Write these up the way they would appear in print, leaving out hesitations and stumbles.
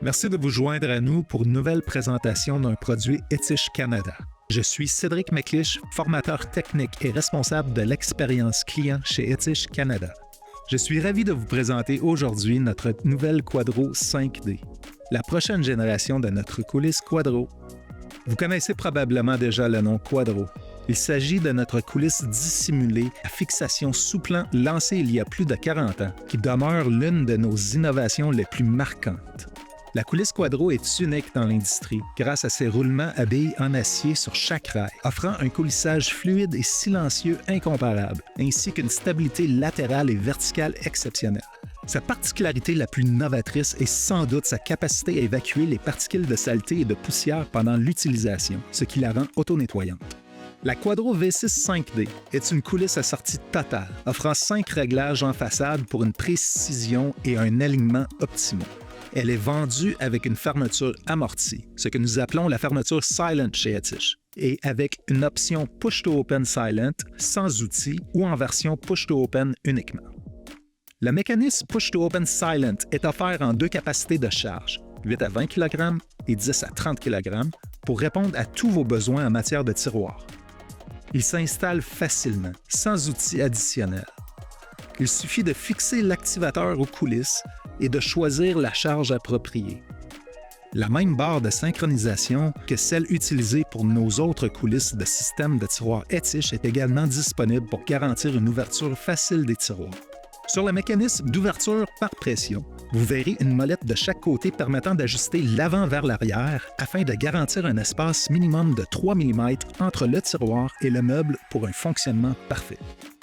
Merci de vous joindre à nous pour une nouvelle présentation d'un produit Étiche Canada. Je suis Cédric McLeish, formateur technique et responsable de l'expérience client chez Étiche Canada. Je suis ravi de vous présenter aujourd'hui notre nouvelle Quadro 5D, la prochaine génération de notre coulisse Quadro. Vous connaissez probablement déjà le nom Quadro. Il s'agit de notre coulisse dissimulée à fixation sous-plan lancée il y a plus de 40 ans, qui demeure l'une de nos innovations les plus marquantes. La coulisse Quadro est unique dans l'industrie grâce à ses roulements à billes en acier sur chaque rail, offrant un coulissage fluide et silencieux incomparable, ainsi qu'une stabilité latérale et verticale exceptionnelle. Sa particularité la plus novatrice est sans doute sa capacité à évacuer les particules de saleté et de poussière pendant l'utilisation, ce qui la rend auto-nettoyante. La Quadro V6 5D est une coulisse à sortie totale, offrant 5 réglages en façade pour une précision et un alignement optimaux. Elle est vendue avec une fermeture amortie, ce que nous appelons la fermeture Silent chez Étiche, et avec une option Push-to-Open Silent sans outil ou en version Push-to-Open uniquement. Le mécanisme Push-to-Open Silent est offert en 2 capacités de charge, 8 à 20 kg et 10 à 30 kg, pour répondre à tous vos besoins en matière de tiroir. Il s'installe facilement, sans outil additionnel. Il suffit de fixer l'activateur aux coulisses et de choisir la charge appropriée. La même barre de synchronisation que celle utilisée pour nos autres coulisses de système de tiroir Étiche est également disponible pour garantir une ouverture facile des tiroirs. Sur le mécanisme d'ouverture par pression, vous verrez une molette de chaque côté permettant d'ajuster l'avant vers l'arrière afin de garantir un espace minimum de 3 mm entre le tiroir et le meuble pour un fonctionnement parfait.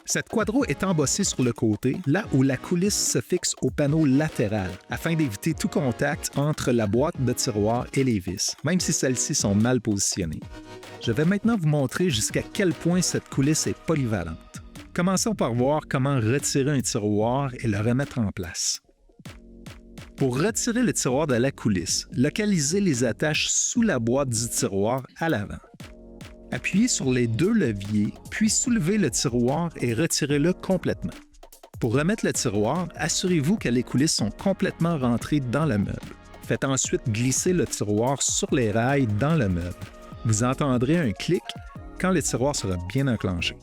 Cette Quadro est embossée sur le côté, là où la coulisse se fixe au panneau latéral, afin d'éviter tout contact entre la boîte de tiroir et les vis, même si celles-ci sont mal positionnées. Je vais maintenant vous montrer jusqu'à quel point cette coulisse est polyvalente. Commençons par voir comment retirer un tiroir et le remettre en place. Pour retirer le tiroir de la coulisse, localisez les attaches sous la boîte du tiroir à l'avant. Appuyez sur les 2 leviers, puis soulevez le tiroir et retirez-le complètement. Pour remettre le tiroir, assurez-vous que les coulisses sont complètement rentrées dans le meuble. Faites ensuite glisser le tiroir sur les rails dans le meuble. Vous entendrez un clic quand le tiroir sera bien enclenché.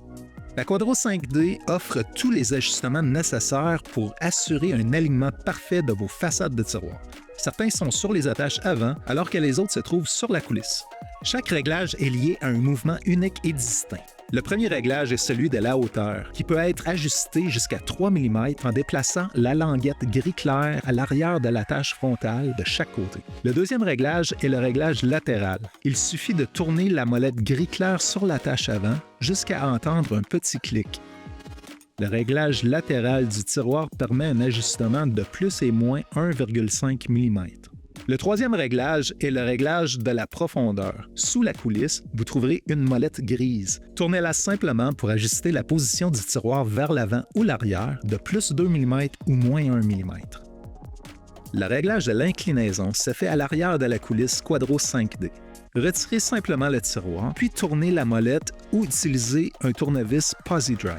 La Quadro 5D offre tous les ajustements nécessaires pour assurer un alignement parfait de vos façades de tiroir. Certains sont sur les attaches avant, alors que les autres se trouvent sur la coulisse. Chaque réglage est lié à un mouvement unique et distinct. Le premier réglage est celui de la hauteur, qui peut être ajusté jusqu'à 3 mm en déplaçant la languette gris clair à l'arrière de l'attache frontale de chaque côté. Le deuxième réglage est le réglage latéral. Il suffit de tourner la molette gris clair sur l'attache avant jusqu'à entendre un petit clic. Le réglage latéral du tiroir permet un ajustement de plus et moins 1,5 mm. Le troisième réglage est le réglage de la profondeur. Sous la coulisse, vous trouverez une molette grise. Tournez-la simplement pour ajuster la position du tiroir vers l'avant ou l'arrière de plus 2 mm ou moins 1 mm. Le réglage de l'inclinaison se fait à l'arrière de la coulisse Quadro 5D. Retirez simplement le tiroir, puis tournez la molette ou utilisez un tournevis Posi-Drive.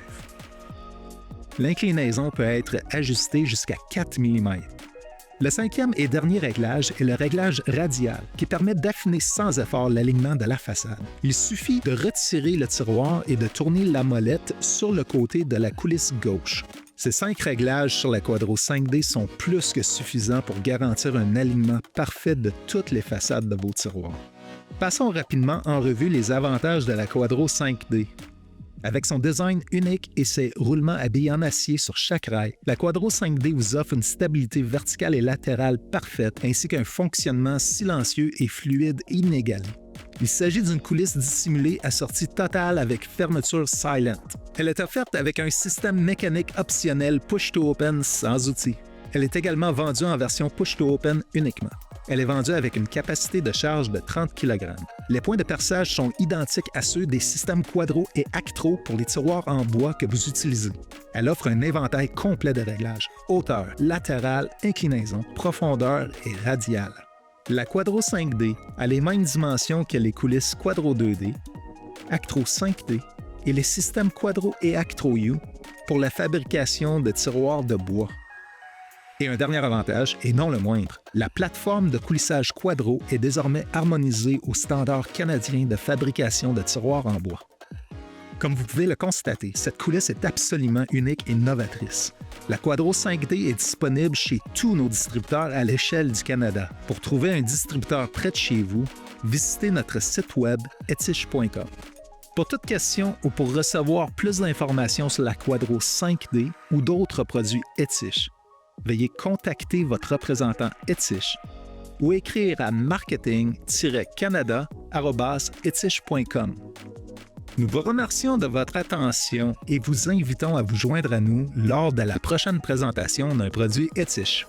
L'inclinaison peut être ajustée jusqu'à 4 mm. Le cinquième et dernier réglage est le réglage radial, qui permet d'affiner sans effort l'alignement de la façade. Il suffit de retirer le tiroir et de tourner la molette sur le côté de la coulisse gauche. Ces 5 réglages sur la Quadro 5D sont plus que suffisants pour garantir un alignement parfait de toutes les façades de vos tiroirs. Passons rapidement en revue les avantages de la Quadro 5D. Avec son design unique et ses roulements à billes en acier sur chaque rail, la Quadro 5D vous offre une stabilité verticale et latérale parfaite ainsi qu'un fonctionnement silencieux et fluide inégalé. Il s'agit d'une coulisse dissimulée à sortie totale avec fermeture Silent. Elle est offerte avec un système mécanique optionnel Push-to-Open sans outil. Elle est également vendue en version Push-to-Open uniquement. Elle est vendue avec une capacité de charge de 30 kg. Les points de perçage sont identiques à ceux des systèmes Quadro et Actro pour les tiroirs en bois que vous utilisez. Elle offre un éventail complet de réglages: hauteur, latérale, inclinaison, profondeur et radiale. La Quadro 5D a les mêmes dimensions que les coulisses Quadro 2D, Actro 5D et les systèmes Quadro et Actro U pour la fabrication de tiroirs de bois. Et un dernier avantage, et non le moindre, la plateforme de coulissage Quadro est désormais harmonisée aux standards canadiens de fabrication de tiroirs en bois. Comme vous pouvez le constater, cette coulisse est absolument unique et novatrice. La Quadro 5D est disponible chez tous nos distributeurs à l'échelle du Canada. Pour trouver un distributeur près de chez vous, visitez notre site web etich.com. Pour toute question ou pour recevoir plus d'informations sur la Quadro 5D ou d'autres produits Etich, veuillez contacter votre représentant Etich ou écrire à marketing-canada@etich.com. Nous vous remercions de votre attention et vous invitons à vous joindre à nous lors de la prochaine présentation d'un produit Etich.